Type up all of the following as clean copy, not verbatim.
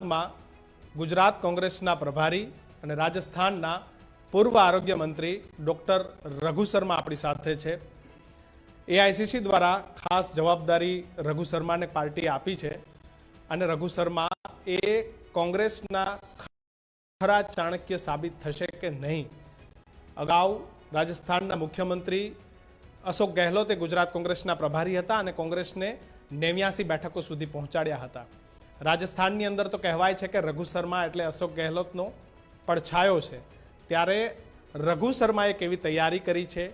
માં ગુજરાત કોંગ્રેસના પ્રભારી અને રાજસ્થાનના પૂર્વ આરોગ્ય મંત્રી ડૉક્ટર રઘુ શર્મા આપણી સાથે છે. એઆઈસીસી દ્વારા ખાસ જવાબદારી રઘુ શર્માને પાર્ટીએ આપી છે અને રઘુ શર્મા એ કોંગ્રેસના ખરા ચાણક્ય સાબિત થશે કે નહીં. અગાઉ રાજસ્થાનના મુખ્યમંત્રી અશોક ગેહલોત એ ગુજરાત કોંગ્રેસના પ્રભારી હતા અને કોંગ્રેસને 89 બેઠકો સુધી પહોંચાડ્યા હતા. રાજસ્થાનની અંદર તો કહેવાય છે કે રઘુ શર્મા એટલે અશોક ગેહલોતનો પડછાયો છે. ત્યારે રઘુ શર્માએ કેવી તૈયારી કરી છે,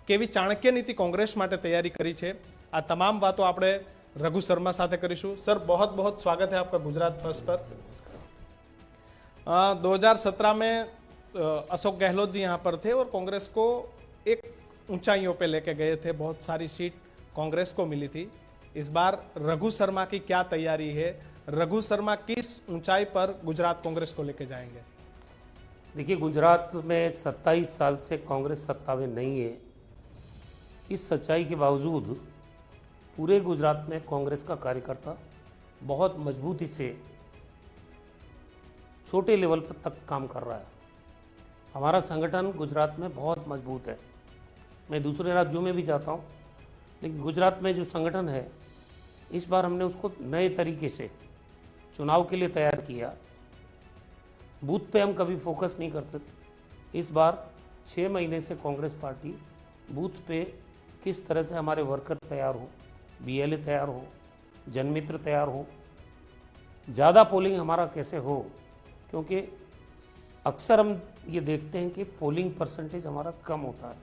કેવી ચાણક્ય નીતિ કોંગ્રેસ માટે તૈયારી કરી છે, આ તમામ વાતો આપણે रघु शर्मा साथ करीशू. सर बहुत बहुत स्वागत है आपका गुजरात फर्स्ट पर. 2017 में अशोक गहलोत जी यहाँ पर थे और कांग्रेस को एक ऊंचाइयों पे लेके गए थे. बहुत सारी सीट कांग्रेस को मिली थी. इस बार रघु शर्मा की क्या तैयारी है? रघु शर्मा किस ऊंचाई पर गुजरात कांग्रेस को लेके जाएंगे? देखिए, गुजरात में 27 साल से कांग्रेस सत्ता में नहीं है. इस सच्चाई के बावजूद पूरे गुजरात में कांग्रेस का कार्यकर्ता बहुत मजबूती से छोटे लेवल पर तक काम कर रहा है. हमारा संगठन गुजरात में बहुत मजबूत है. मैं दूसरे राज्यों में भी जाता हूँ, लेकिन गुजरात में जो संगठन है इस बार हमने उसको नए तरीके से चुनाव के लिए तैयार किया. बूथ पे हम कभी फोकस नहीं कर सकते. इस बार 6 महीने से कांग्रेस पार्टी बूथ पे किस तरह से हमारे वर्कर तैयार हो, बीएलए तैयार हो, जनमित्र तैयार हो, ज़्यादा पोलिंग हमारा कैसे हो. क्योंकि अक्सर हम ये देखते हैं कि पोलिंग परसेंटेज हमारा कम होता है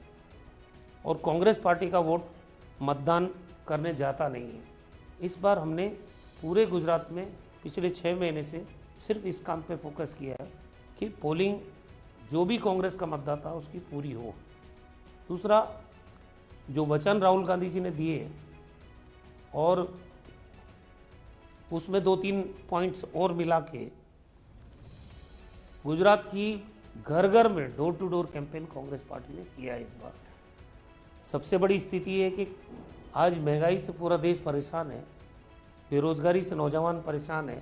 और कांग्रेस पार्टी का वोट मतदान करने जाता नहीं है. इस बार हमने पूरे गुजरात में पिछले 6 महीने से सिर्फ इस काम पे फोकस किया है कि पोलिंग जो भी कांग्रेस का मतदाता उसकी पूरी हो. दूसरा, जो वचन राहुल गांधी जी ने दिए और उसमें 2-3 पॉइंट्स और मिला के गुजरात की घर घर में door to door campaign Congress party ने किया है. इस बार सबसे बड़ी स्थिति है कि आज महंगाई से पूरा देश परेशान है, बेरोजगारी से नौजवान परेशान है,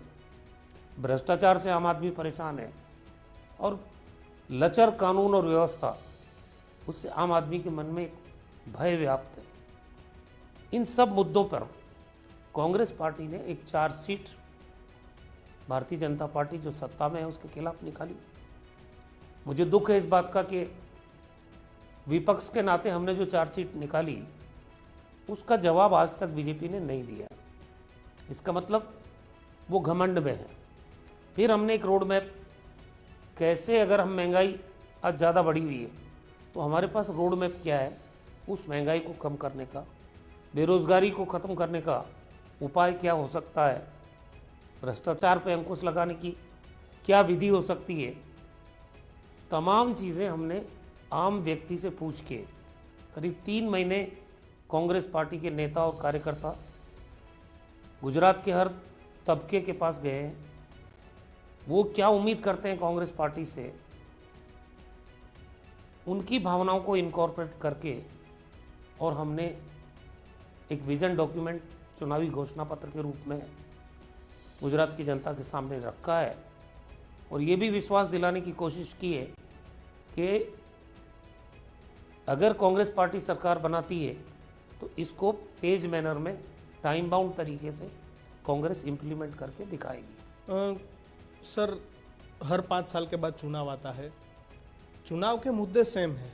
भ्रष्टाचार से आम आदमी परेशान है और लचर कानून और व्यवस्था उससे आम आदमी के मन में एक भय व्याप्त है. इन सब मुद्दों पर कांग्रेस पार्टी ने एक चार्जशीट भारतीय जनता पार्टी जो सत्ता में है उसके खिलाफ निकाली. मुझे दुख है इस बात का कि विपक्ष के नाते हमने जो चार्जशीट निकाली उसका जवाब आज तक बीजेपी ने नहीं दिया. इसका मतलब वो घमंड में है. फिर हमने एक रोड मैप, कैसे अगर हम महंगाई आज ज़्यादा बढ़ी हुई है तो हमारे पास रोड मैप क्या है उस महंगाई को कम करने का, बेरोजगारी को ख़त्म करने का उपाय क्या हो सकता है, भ्रष्टाचार पर अंकुश लगाने की क्या विधि हो सकती है. तमाम चीज़ें हमने आम व्यक्ति से पूछ के करीब 3 महीने कांग्रेस पार्टी के नेता और कार्यकर्ता गुजरात के हर तबके के पास गए हैं. वो क्या उम्मीद करते हैं कांग्रेस पार्टी से, उनकी भावनाओं को इनकॉर्पोरेट करके और हमने एक विजन डॉक्यूमेंट चुनावी घोषणा पत्र के रूप में गुजरात की जनता के सामने रखा है. और ये भी विश्वास दिलाने की कोशिश की है कि अगर कांग्रेस पार्टी सरकार बनाती है तो इसको फेज मैनर में टाइम बाउंड तरीके से कांग्रेस इम्प्लीमेंट करके दिखाएगी. सर, हर 5 साल के बाद चुनाव आता है. चुनाव के मुद्दे सेम हैं,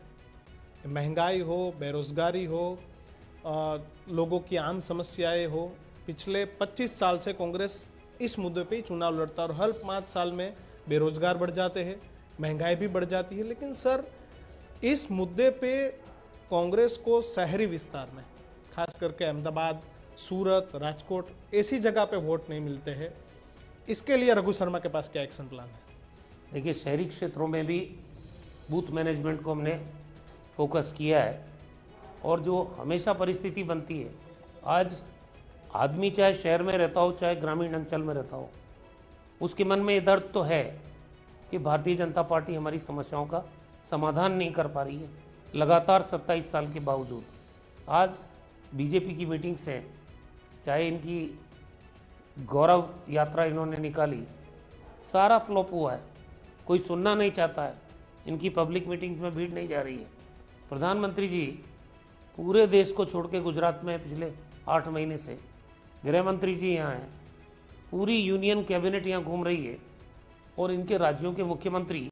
महंगाई हो, बेरोजगारी हो, लोगों की आम समस्याएं हो. पिछले 25 साल से कांग्रेस इस मुद्दे पे ही चुनाव लड़ता है और हर 5 साल में बेरोजगार बढ़ जाते हैं, महंगाई भी बढ़ जाती है. लेकिन सर, इस मुद्दे पे कांग्रेस को शहरी विस्तार में, खास करके अहमदाबाद, सूरत, राजकोट, ऐसी जगह पे वोट नहीं मिलते हैं. इसके लिए रघु शर्मा के पास क्या एक्शन प्लान है? देखिए, शहरी क्षेत्रों में भी बूथ मैनेजमेंट को हमने फोकस किया है और जो हमेशा परिस्थिति बनती है, आज आदमी चाहे शहर में रहता हो चाहे ग्रामीण अंचल में रहता हो, उसके मन में ये दर्द तो है कि भारतीय जनता पार्टी हमारी समस्याओं का समाधान नहीं कर पा रही है. लगातार 27 साल के बावजूद आज बीजेपी की मीटिंग्स हैं, चाहे इनकी गौरव यात्रा इन्होंने निकाली सारा फ्लॉप हुआ है। कोई सुनना नहीं चाहता है, इनकी पब्लिक मीटिंग्स में भीड़ नहीं जा रही है। प्रधानमंत्री जी पूरे देश को छोड़ के गुजरात में पिछले 8 महीने से, गृह मंत्री जी यहाँ हैं, पूरी यूनियन कैबिनेट यहाँ घूम रही है और इनके राज्यों के मुख्यमंत्री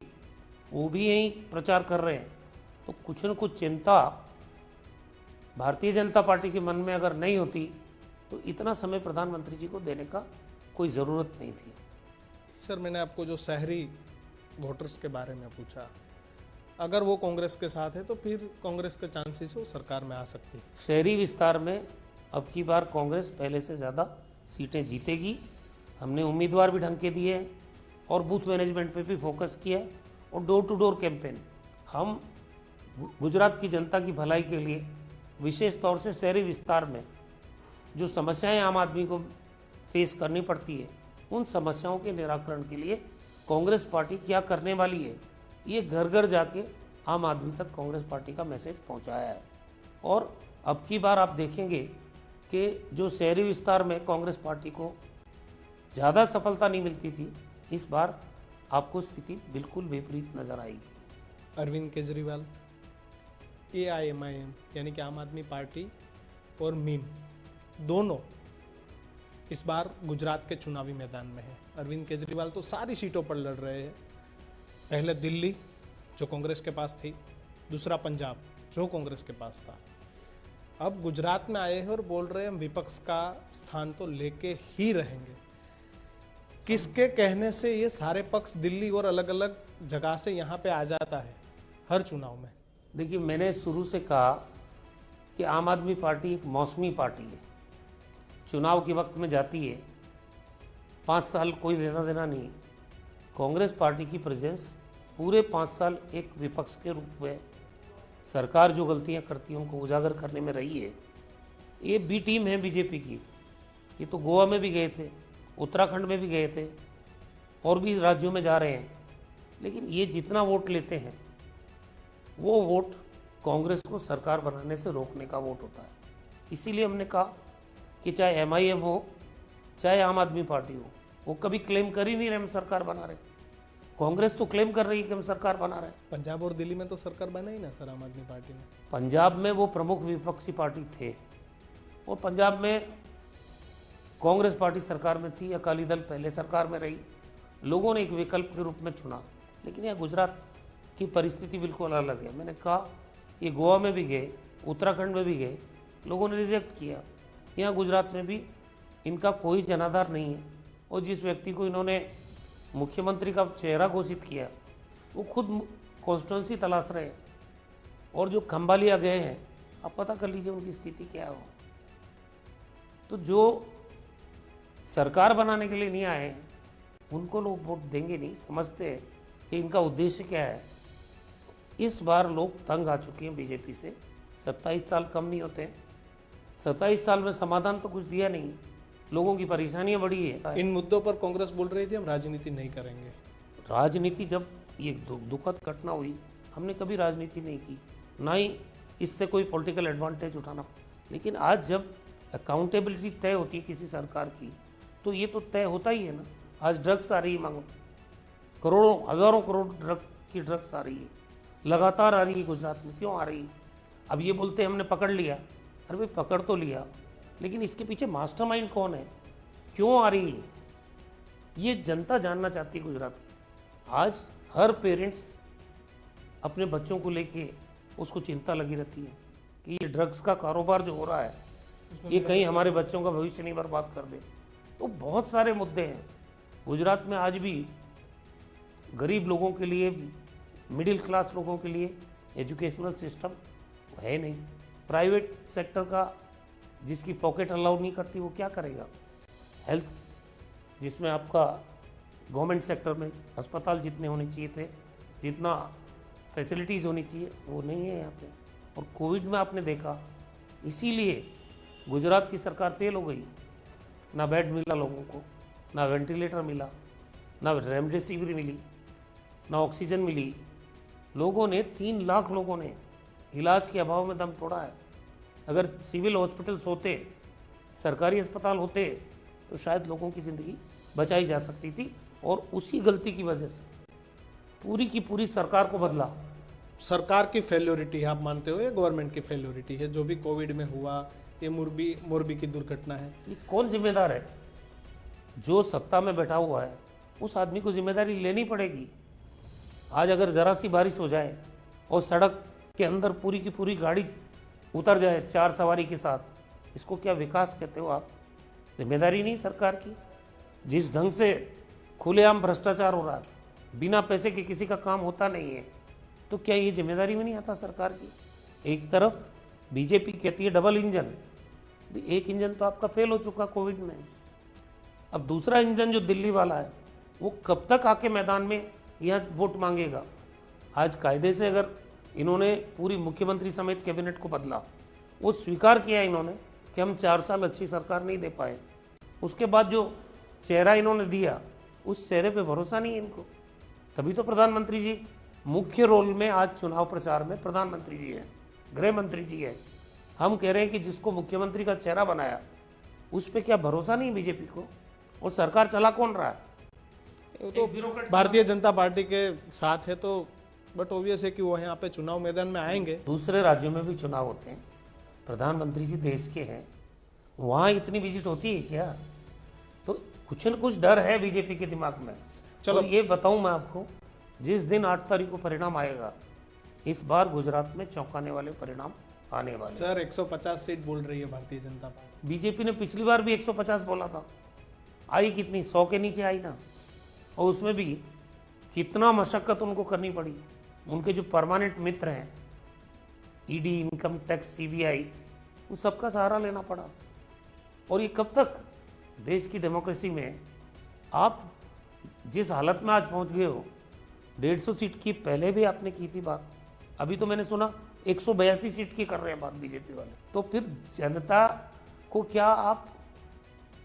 वो भी यहीं प्रचार कर रहे हैं। तो कुछ न कुछ चिंता भारतीय जनता पार्टी के मन में अगर नहीं होती तो इतना समय प्रधानमंत्री जी को देने का कोई ज़रूरत नहीं थी। सर, मैंने आपको जो शहरी वोटर्स के बारे में पूछा, अगर वो कांग्रेस के साथ है तो फिर कांग्रेस के चांसेस वो सरकार में आ सकती है। शहरी विस्तार में अब की बार कांग्रेस पहले से ज़्यादा सीटें जीतेगी। हमने उम्मीदवार भी ढंग के दिए हैं और बूथ मैनेजमेंट पे भी फोकस किया है और डोर टू डोर कैंपेन। हम गुजरात की जनता की भलाई के लिए विशेष तौर से शहरी विस्तार में जो समस्याएं आम आदमी को फेस करनी पड़ती है, उन समस्याओं के निराकरण के लिए कांग्रेस पार्टी क्या करने वाली है, ये घर घर जाके आम आदमी तक कांग्रेस पार्टी का मैसेज पहुंचाया है। और अब की बार आप देखेंगे कि जो शहरी विस्तार में कांग्रेस पार्टी को ज़्यादा सफलता नहीं मिलती थी, इस बार आपको स्थिति बिल्कुल विपरीत नजर आएगी। अरविंद केजरीवाल, AIMIM यानी कि आम आदमी पार्टी और मीम दोनों इस बार गुजरात के चुनावी मैदान में है। अरविंद केजरीवाल तो सारी सीटों पर लड़ रहे हैं। पहले दिल्ली जो कांग्रेस के पास थी, दूसरा पंजाब जो कांग्रेस के पास था, अब गुजरात में आए हैं और बोल रहे हैं हम विपक्ष का स्थान तो लेके ही रहेंगे। किसके कहने से ये सारे पक्ष दिल्ली और अलग अलग जगह से यहाँ पे आ जाता है हर चुनाव में? देखिए, मैंने शुरू से कहा कि आम आदमी पार्टी एक मौसमी पार्टी है, चुनाव के वक्त में जाती है, 5 साल कोई लेना देना नहीं। कांग्रेस पार्टी की प्रेजेंस पूरे 5 साल एक विपक्ष के रूप में सरकार जो गलतियां करती है उनको उजागर करने में रही है। ये बी टीम है बीजेपी की। ये तो गोवा में भी गए थे, उत्तराखंड में भी गए थे और भी राज्यों में जा रहे हैं, लेकिन ये जितना वोट लेते हैं वो वोट कांग्रेस को सरकार बनाने से रोकने का वोट होता है। इसीलिए हमने कहा कि चाहे MIM हो चाहे आम आदमी पार्टी हो, वो कभी क्लेम कर ही नहीं रहे हम सरकार बना रहे। कांग्रेस तो क्लेम कर रही है कि हम सरकार बना रहे हैं। पंजाब और दिल्ली में तो सरकार बनाई ना सर आम आदमी पार्टी ने। पंजाब में वो प्रमुख विपक्षी पार्टी थे और पंजाब में कांग्रेस पार्टी सरकार में थी, अकाली दल पहले सरकार में रही, लोगों ने एक विकल्प के रूप में चुना। लेकिन यहाँ गुजरात की परिस्थिति बिल्कुल अलग है। मैंने कहा ये गोवा में भी गए, उत्तराखंड में भी गए, लोगों ने रिजेक्ट किया। यहाँ गुजरात में भी इनका कोई जनाधार नहीं है और जिस व्यक्ति को इन्होंने मुख्यमंत्री का चेहरा घोषित किया वो खुद कॉन्स्टिट्यूंसी तलाश रहे हैं। और जो खंबालिया गए हैं, आप पता कर लीजिए उनकी स्थिति क्या हो। तो जो सरकार बनाने के लिए नहीं आए उनको लोग वोट देंगे नहीं, समझते हैं कि इनका उद्देश्य क्या है। इस बार लोग तंग आ चुके हैं बीजेपी से। 27 साल कम नहीं होते। 27 साल में समाधान तो कुछ दिया नहीं, लोगों की परेशानियां बढ़ी है। इन मुद्दों पर कांग्रेस बोल रही थी हम राजनीति नहीं करेंगे। राजनीति, जब ये दुखद घटना हुई, हमने कभी राजनीति नहीं की, ना ही इससे कोई पॉलिटिकल एडवांटेज उठाना। लेकिन आज जब अकाउंटेबिलिटी तय होती है किसी सरकार की, तो ये तो तय होता ही है ना। आज ड्रग्स आ रही है, मांगो करोड़ों हजारों करोड़ ड्रग्स आ रही है, लगातार आ रही है गुजरात में। क्यों आ रही है? अब ये बोलते हैं हमने पकड़ लिया। अरे भाई पकड़ तो लिया, लेकिन इसके पीछे मास्टरमाइंड कौन है, क्यों आ रही है, ये जनता जानना चाहती है गुजरात में। आज हर पेरेंट्स अपने बच्चों को लेके उसको चिंता लगी रहती है कि ये ड्रग्स का कारोबार जो हो रहा है ये कहीं हमारे बच्चों का भविष्य नहीं बर्बाद कर दे। तो बहुत सारे मुद्दे हैं गुजरात में। आज भी गरीब लोगों के लिए, मिडिल क्लास लोगों के लिए एजुकेशनल सिस्टम है नहीं। प्राइवेट सेक्टर का जिसकी पॉकेट अलाउ नहीं करती वो क्या करेगा। हेल्थ, जिसमें आपका गवर्नमेंट सेक्टर में अस्पताल जितने होने चाहिए थे, जितना फैसिलिटीज़ होनी चाहिए, वो नहीं है यहाँ पे। और कोविड में आपने देखा, इसीलिए गुजरात की सरकार फेल हो गई। ना बेड मिला लोगों को, ना वेंटिलेटर मिला, ना रेमडेसिविर मिली, ना ऑक्सीजन मिली। लोगों ने 3 लाख लोगों ने इलाज के अभाव में दम तोड़ा है। अगर सिविल हॉस्पिटल्स होते, सरकारी अस्पताल होते, तो शायद लोगों की ज़िंदगी बचाई जा सकती थी और उसी गलती की वजह से पूरी की पूरी सरकार को बदला। सरकार की फेल्योरिटी है आप मानते हो, या गवर्नमेंट की फेल्योरिटी है? जो भी कोविड में हुआ, ये मोरबी की दुर्घटना है, ये कौन जिम्मेदार है? जो सत्ता में बैठा हुआ है उस आदमी को जिम्मेदारी लेनी पड़ेगी। आज अगर जरा सी बारिश हो जाए और सड़क के अंदर पूरी की पूरी गाड़ी उतर जाए 4 सवारी के साथ, इसको क्या विकास कहते हो आप? जिम्मेदारी नहीं सरकार की। जिस ढंग से खुलेआम भ्रष्टाचार हो रहा है, बिना पैसे के किसी का काम होता नहीं है, तो क्या ये जिम्मेदारी में नहीं आता सरकार की? एक तरफ बीजेपी कहती है डबल इंजन, एक इंजन तो आपका फेल हो चुका कोविड में, अब दूसरा इंजन जो दिल्ली वाला है वो कब तक आके मैदान में यहाँ वोट मांगेगा? आज कायदे से अगर इन्होंने पूरी मुख्यमंत्री समेत कैबिनेट को बदला, वो स्वीकार किया इन्होंने कि हम 4 साल अच्छी सरकार नहीं दे पाए, उसके बाद जो चेहरा इन्होंने दिया उस चेहरे पे भरोसा नहीं है इनको। तभी तो प्रधानमंत्री जी मुख्य रोल में आज चुनाव प्रचार में प्रधानमंत्री जी हैं, गृह मंत्री जी हैं। हम कह रहे हैं कि जिसको मुख्यमंत्री का चेहरा बनाया उस पर क्या भरोसा नहीं बीजेपी को? और सरकार चला कौन रहा है? वो तो भारतीय जनता पार्टी के साथ है, तो बट ऑब्वियस है कि वो यहाँ पे चुनाव मैदान में आएंगे। दूसरे राज्यों में भी चुनाव होते हैं, प्रधानमंत्री जी देश के हैं, वहाँ इतनी विजिट होती है क्या? तो कुछ न कुछ डर है बीजेपी के दिमाग में। चलो ये बताऊं मैं आपको, जिस दिन 8 तारीख को परिणाम आएगा, इस बार गुजरात में चौंकाने वाले परिणाम आने वाले। सर 150 सीट बोल रही है भारतीय जनता पार्टी। बीजेपी ने पिछली बार भी 150 बोला था, आई कितनी? 100 के नीचे आई ना। और उसमें भी कितना मशक्कत उनको करनी पड़ी। उनके जो परमानेंट मित्र हैं, ईडी, इनकम टैक्स, सीबीआई, उन सबका सहारा लेना पड़ा। और ये कब तक? देश की डेमोक्रेसी में आप जिस हालत में आज पहुंच गए हो, 150 सीट की पहले भी आपने की थी बात, अभी तो मैंने सुना 182 सीट की कर रहे हैं बात बीजेपी वाले। तो फिर जनता को क्या आप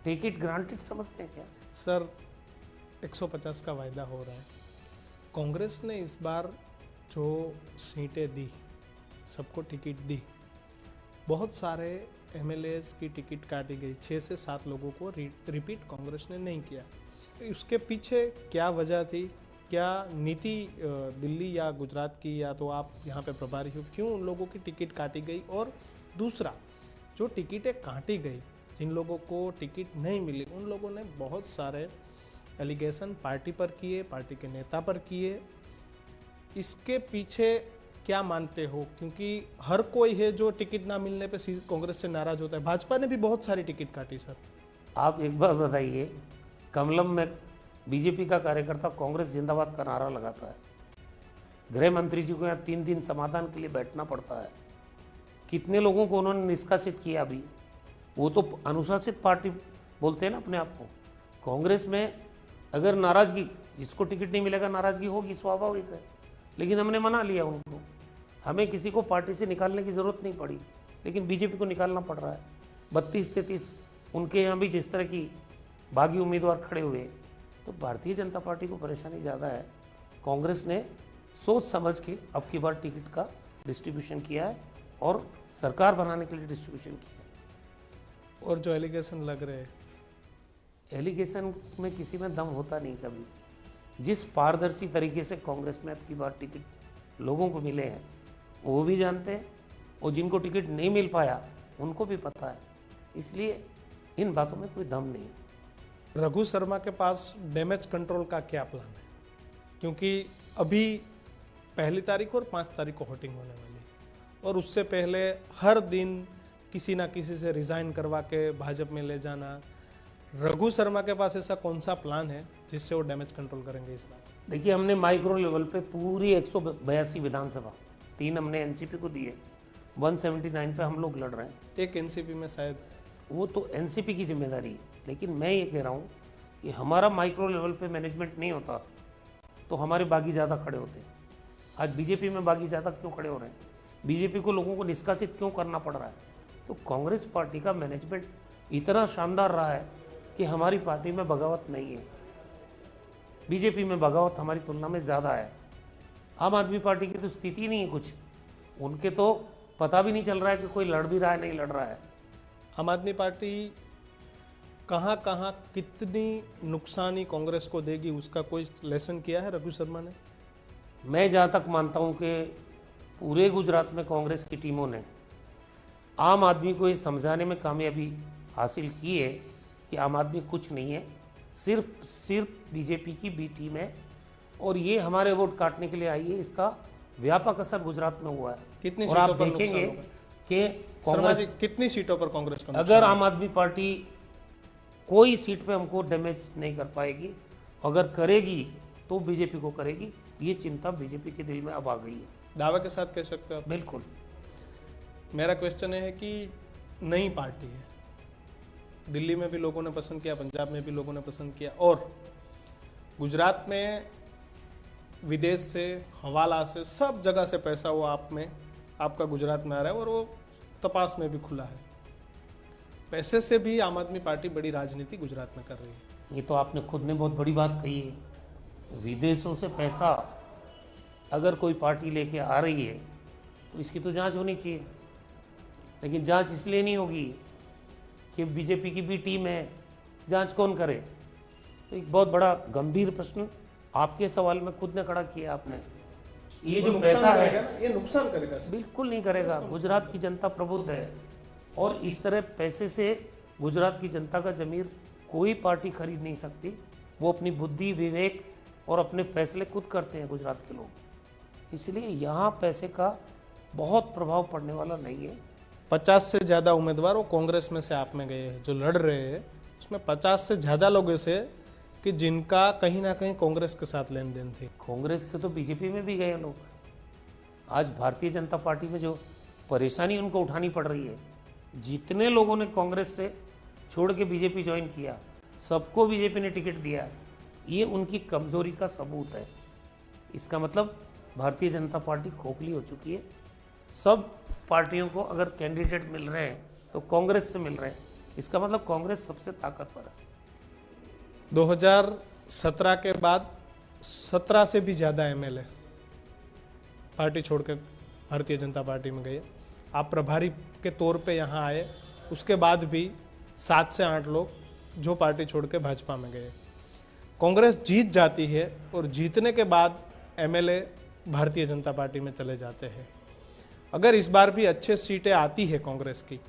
टेक इट ग्रांटेड समझते हैं क्या? सर 150 का वायदा हो रहा है। कांग्रेस ने इस बार जो सीटें दी, सबको टिकट दी, बहुत सारे एमएलएस की टिकट काटी गई, 6 से 7 लोगों को रिपीट कांग्रेस ने नहीं किया। उसके पीछे क्या वजह थी? क्या नीति दिल्ली या गुजरात की, या तो आप यहाँ पे प्रभारी हो, क्यों उन लोगों की टिकट काटी गई? और दूसरा, जो टिकटें काटी गई, जिन लोगों को टिकट नहीं मिली, उन लोगों ने बहुत सारे एलिगेशन पार्टी पर किए, पार्टी के नेता पर किए। इसके पीछे क्या मानते हो? क्योंकि हर कोई है जो टिकट ना मिलने पे कांग्रेस से नाराज होता है। भाजपा ने भी बहुत सारी टिकट काटी सर। आप एक बात बताइए, कमलम में बीजेपी का कार्यकर्ता कांग्रेस जिंदाबाद का नारा लगाता है, गृह मंत्री जी को यहाँ 3 दिन समाधान के लिए बैठना पड़ता है। कितने लोगों को उन्होंने निष्कासित किया? अभी वो तो अनुशासित पार्टी बोलते हैं ना अपने आप को। कांग्रेस में अगर नाराजगी, जिसको टिकट नहीं मिलेगा नाराजगी होगी, स्वाभाविक है, लेकिन हमने मना लिया उनको। हमें किसी को पार्टी से निकालने की ज़रूरत नहीं पड़ी, लेकिन बीजेपी को निकालना पड़ रहा है। 32-33 उनके यहाँ भी जिस तरह की बागी उम्मीदवार खड़े हुए, तो भारतीय जनता पार्टी को परेशानी ज़्यादा है। कांग्रेस ने सोच समझ के अब की बार टिकट का डिस्ट्रीब्यूशन किया है और सरकार बनाने के लिए डिस्ट्रीब्यूशन किया है। और जो एलिगेशन लग रहे हैं, एलिगेशन में किसी में दम होता नहीं कभी। जिस पारदर्शी तरीके से कांग्रेस में अब की बार टिकट लोगों को मिले हैं, वो भी जानते हैं, और जिनको टिकट नहीं मिल पाया उनको भी पता है। इसलिए इन बातों में कोई दम नहीं। रघु शर्मा के पास डैमेज कंट्रोल का क्या प्लान है? क्योंकि अभी 1 तारीख और 5 तारीख को वोटिंग होने वाली है, और उससे पहले हर दिन किसी ना किसी से रिजाइन करवा के भाजपा में ले जाना। रघु शर्मा के पास ऐसा कौन सा प्लान है जिससे वो डैमेज कंट्रोल करेंगे इस बार? देखिए, हमने माइक्रो लेवल पे पूरी 182 विधानसभा, 3 हमने एनसीपी को दिए, 179 पे हम लोग लड़ रहे हैं। एक एनसीपी में शायद, वो तो एनसीपी की जिम्मेदारी है, लेकिन मैं ये कह रहा हूँ कि हमारा माइक्रो लेवल पे मैनेजमेंट नहीं होता तो हमारे बागी ज़्यादा खड़े होते। आज बीजेपी में बागी ज़्यादा क्यों खड़े हो रहे हैं? बीजेपी को लोगों को निष्कासित क्यों करना पड़ रहा है? तो कांग्रेस पार्टी का मैनेजमेंट इतना शानदार रहा है कि हमारी पार्टी में बगावत नहीं है। बीजेपी में बगावत हमारी तुलना में ज़्यादा है। आम आदमी पार्टी की तो स्थिति नहीं है कुछ, उनके तो पता भी नहीं चल रहा है कि कोई लड़ भी रहा है नहीं लड़ रहा है। आम आदमी पार्टी कहाँ कहाँ कितनी नुकसानी कांग्रेस को देगी उसका कोई लेसन किया है रघु शर्मा ने? मैं जहाँ तक मानता हूँ कि पूरे गुजरात में कांग्रेस की टीमों ने आम आदमी को ये समझाने में कामयाबी हासिल की है कि आम आदमी कुछ नहीं है, सिर्फ बीजेपी की बी टीम है और ये हमारे वोट काटने के लिए आई है। इसका व्यापक असर गुजरात में हुआ है। कितनी और आप सीटों पर देखेंगे नुकसान होगा? कि शर्मा कांग्रेस, जी, कितनी सीटों पर कांग्रेस को अगर आम आदमी पार्टी कोई सीट पे हमको डैमेज नहीं कर पाएगी, अगर करेगी तो बीजेपी को करेगी, ये चिंता बीजेपी के दिल में अब आ गई है। दावे के साथ कह सकते हो आप? बिल्कुल। मेरा क्वेश्चन है कि नई पार्टी है, दिल्ली में भी लोगों ने पसंद किया, पंजाब में भी लोगों ने पसंद किया, और गुजरात में विदेश से, हवाला से, सब जगह से पैसा वो आप में, आपका गुजरात में आ रहा है और वो तपास में भी खुला है। पैसे से भी आम आदमी पार्टी बड़ी राजनीति गुजरात में कर रही है। ये तो आपने खुद ने बहुत बड़ी बात कही है। विदेशों से पैसा अगर कोई पार्टी लेके आ रही है तो इसकी तो जांच होनी चाहिए, लेकिन जांच इसलिए नहीं होगी कि बीजेपी की भी टीम है, जांच कौन करे? तो एक बहुत बड़ा गंभीर प्रश्न आपके सवाल में खुद ने खड़ा किया आपने। ये जो पैसा है ये नुकसान करेगा। बिल्कुल नहीं करेगा। गुजरात की जनता प्रबुद्ध है और इस तरह पैसे से गुजरात की जनता का जमीर कोई पार्टी खरीद नहीं सकती। वो अपनी बुद्धि, विवेक और अपने फैसले खुद करते हैं गुजरात के लोग, इसलिए यहाँ पैसे का बहुत प्रभाव पड़ने वाला नहीं है। 50 से ज़्यादा उम्मीदवार वो कांग्रेस में से आप में गए हैं, जो लड़ रहे हैं उसमें 50 से ज़्यादा लोग ऐसे कि जिनका कहीं ना कहीं कांग्रेस के साथ लेन देन थी। कांग्रेस से तो बीजेपी में भी गए लोग। आज भारतीय जनता पार्टी में जो परेशानी उनको उठानी पड़ रही है, जितने लोगों ने कांग्रेस से छोड़ के बीजेपी ज्वाइन किया, सबको बीजेपी ने टिकट दिया, ये उनकी कमजोरी का सबूत है। इसका मतलब भारतीय जनता पार्टी खोखली हो चुकी है। सब पार्टियों को अगर कैंडिडेट मिल रहे हैं तो कांग्रेस से मिल रहे हैं, इसका मतलब कांग्रेस सबसे ताकतवर है। 2017 के बाद 17 से भी ज़्यादा एमएलए पार्टी छोड़कर भारतीय जनता पार्टी में गए। आप प्रभारी के तौर पे यहाँ आए, उसके बाद भी 7 से 8 लोग जो पार्टी छोड़ के भाजपा में गए। कांग्रेस जीत जाती है और जीतने के बाद एमएलए भारतीय जनता पार्टी में चले जाते हैं। अगर इस बार भी अच्छे सीटें आती है कांग्रेस की,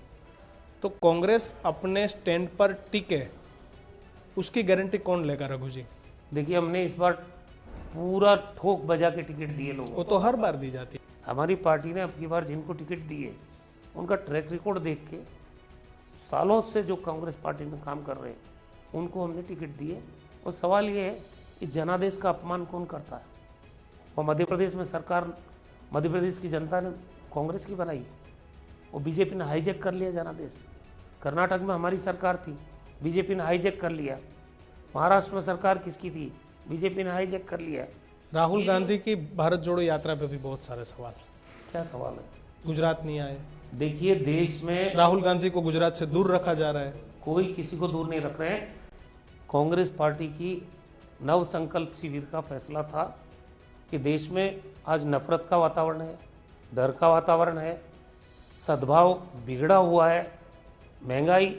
तो कांग्रेस अपने स्टैंड पर टिके, उसकी गारंटी कौन लेगा रघु जी? देखिए, हमने इस बार पूरा ठोक बजा के टिकट दिए लोगों वो को। तो हर बार दी जाती है। हमारी पार्टी ने अब की बार जिनको टिकट दिए, उनका ट्रैक रिकॉर्ड देख के, सालों से जो कांग्रेस पार्टी में काम कर रहे हैं, उनको हमने टिकट दिए। और सवाल ये है कि जनादेश का अपमान कौन करता है? और मध्य प्रदेश में सरकार, मध्य प्रदेश की जनता ने कांग्रेस की बनाई, वो बीजेपी ने हाईजैक कर लिया जनादेश। कर्नाटक में हमारी सरकार थी, बीजेपी ने हाईजैक कर लिया। महाराष्ट्र में सरकार किसकी थी? बीजेपी ने हाईजैक कर लिया। राहुल गांधी की भारत जोड़ो यात्रा पे भी बहुत सारे सवाल। क्या सवाल है? गुजरात नहीं आए। देखिए, देश में राहुल गांधी को गुजरात से दूर रखा जा रहा है। कोई किसी को दूर नहीं रख रहे हैं। कांग्रेस पार्टी की नव संकल्प शिविर का फैसला था कि देश में आज नफरत का वातावरण है, डर का वातावरण है, सद्भाव बिगड़ा हुआ है, महंगाई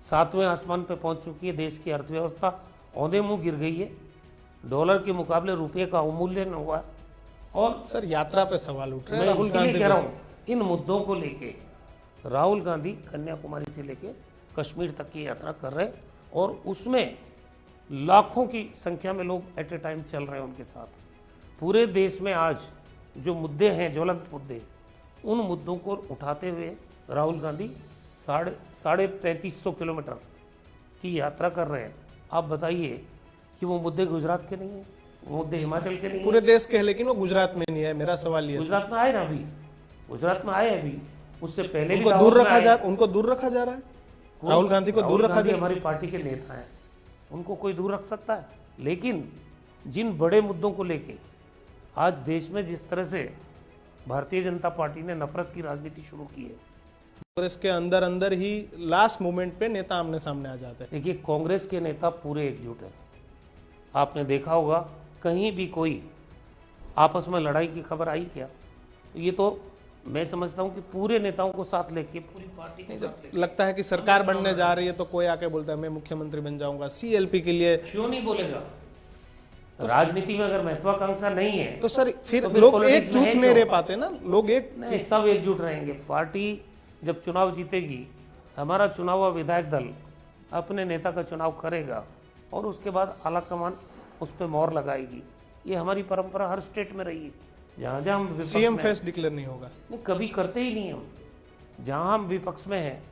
7वें आसमान पे पहुंच चुकी है, देश की अर्थव्यवस्था औंधे मुंह गिर गई है, डॉलर के मुकाबले रुपये का अवमूल्यन हुआ है। और सर, यात्रा पे सवाल उठ रहे हैं मैं राहुल इसीलिए गांधी कह रहा को। हूँ, इन मुद्दों को लेके राहुल गांधी कन्याकुमारी से लेके कश्मीर तक की यात्रा कर रहे हैं और उसमें लाखों की संख्या में लोग एट ए टाइम चल रहे हैं उनके साथ। पूरे देश में आज जो मुद्दे हैं, ज्वलंत मुद्दे, उन मुद्दों को उठाते हुए राहुल गांधी 3500 किलोमीटर की यात्रा कर रहे हैं। आप बताइए कि वो मुद्दे गुजरात के नहीं है, वो मुद्दे हिमाचल के नहीं है? पूरे देश के हैं, लेकिन वो गुजरात में नहीं है। मेरा सवाल ये है। गुजरात में आए ना, अभी गुजरात में आए अभी, उससे पहले भी उनको दाहोद दूर में रखा आए। जा उनको दूर रखा जा रहा है। राहुल गांधी को दूर राहुल रखा गांधी जा हमारी पार्टी के नेता हैं, उनको कोई दूर रख सकता है? लेकिन जिन बड़े मुद्दों को लेके आज देश में जिस तरह से भारतीय जनता पार्टी ने नफरत की राजनीति शुरू की है, कांग्रेस के अंदर अंदर ही लास्ट मोमेंट पे नेता आमने सामने आ जाते हैं। देखिए, कांग्रेस के नेता पूरे एकजुट हैं। आपने देखा होगा कहीं भी कोई आपस में लड़ाई की खबर आई क्या? तो ये तो मैं समझता हूं कि पूरे नेताओं को साथ लेके पूरी पार्टी को साथ लेके लगता है कि सरकार बनने जा रही है तो कोई आके बोलता है मैं मुख्यमंत्री बन जाऊंगा, सीएलपी के लिए, क्यों नहीं बोलेगा? राजनीति में अगर महत्वाकांक्षा नहीं है तो सर फिर तो फिर लोग politics एकजुट में है नहीं क्यों? रह पाते ना, लोग एक नहीं, सब एकजुट रहेंगे। पार्टी जब चुनाव जीतेगी, हमारा चुना हुआ विधायक दल अपने नेता का चुनाव करेगा और उसके बाद आला कमान उस पर मोहर लगाएगी। ये हमारी परंपरा हर स्टेट में रही है। जहाँ जहाँ हम विपक्ष सीएम में फेस डिक्लेयर नहीं होगा। नहीं, कभी करते ही नहीं हम। जहाँ हम विपक्ष में हैं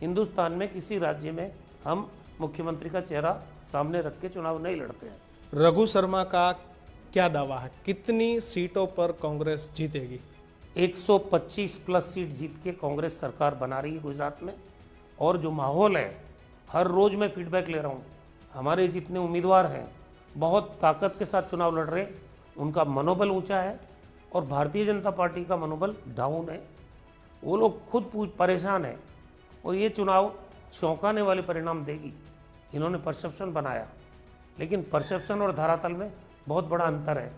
हिंदुस्तान में, किसी राज्य में हम मुख्यमंत्री का चेहरा सामने रख के चुनाव नहीं लड़ते हैं। रघु शर्मा का क्या दावा है, कितनी सीटों पर कांग्रेस जीतेगी? 125 प्लस सीट जीत के कांग्रेस सरकार बना रही है गुजरात में। और जो माहौल है, हर रोज मैं फीडबैक ले रहा हूँ, हमारे जितने उम्मीदवार हैं बहुत ताकत के साथ चुनाव लड़ रहे, उनका मनोबल ऊंचा है और भारतीय जनता पार्टी का मनोबल डाउन है। वो लोग खुद परेशान हैं और ये चुनाव चौंकाने वाले परिणाम देगी। इन्होंने परसेप्शन बनाया, लेकिन परसेप्शन और धरातल में बहुत बड़ा अंतर है।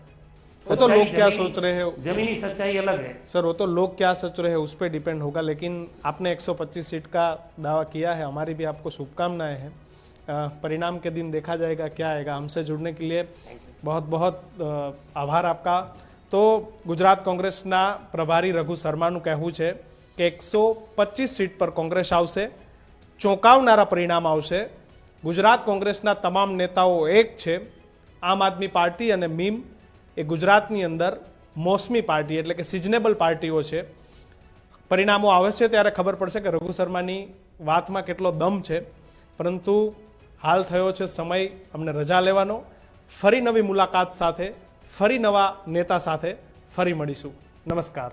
वो तो लोग क्या जमीनी- सोच रहे हैं जमीनी सच्चाई अलग है। सर, वो तो लोग क्या सोच रहे हैं उस पर डिपेंड होगा, लेकिन आपने 125 सीट का दावा किया है, हमारी भी आपको शुभकामनाएं हैं। परिणाम के दिन देखा जाएगा क्या आएगा। हमसे जुड़ने के लिए बहुत बहुत આભાર आपका। तो गुजरात कांग्रेसના પ્રભારી રઘુ શર્માનું કહેવું છે કે 125 સીટ પર કોંગ્રેસ આવશે, ચોંકાવનારા પરિણામ આવશે। ગુજરાત કોંગ્રેસના તમામ નેતાઓ એક છે। આમ આદમી પાર્ટી અને મીમ એ ગુજરાતની અંદર મોસમી પાર્ટી એટલે કે સિઝનેબલ પાર્ટીઓ છે। પરિણામો આવશે ત્યારે ખબર પડશે કે રઘુ શર્માની વાતમાં કેટલો દમ છે। પરંતુ હાલ થયો છે સમય અમને રજા લેવાનો। ફરી નવી મુલાકાત સાથે, ફરી નવા નેતા સાથે ફરી મળીશું। નમસ્કાર।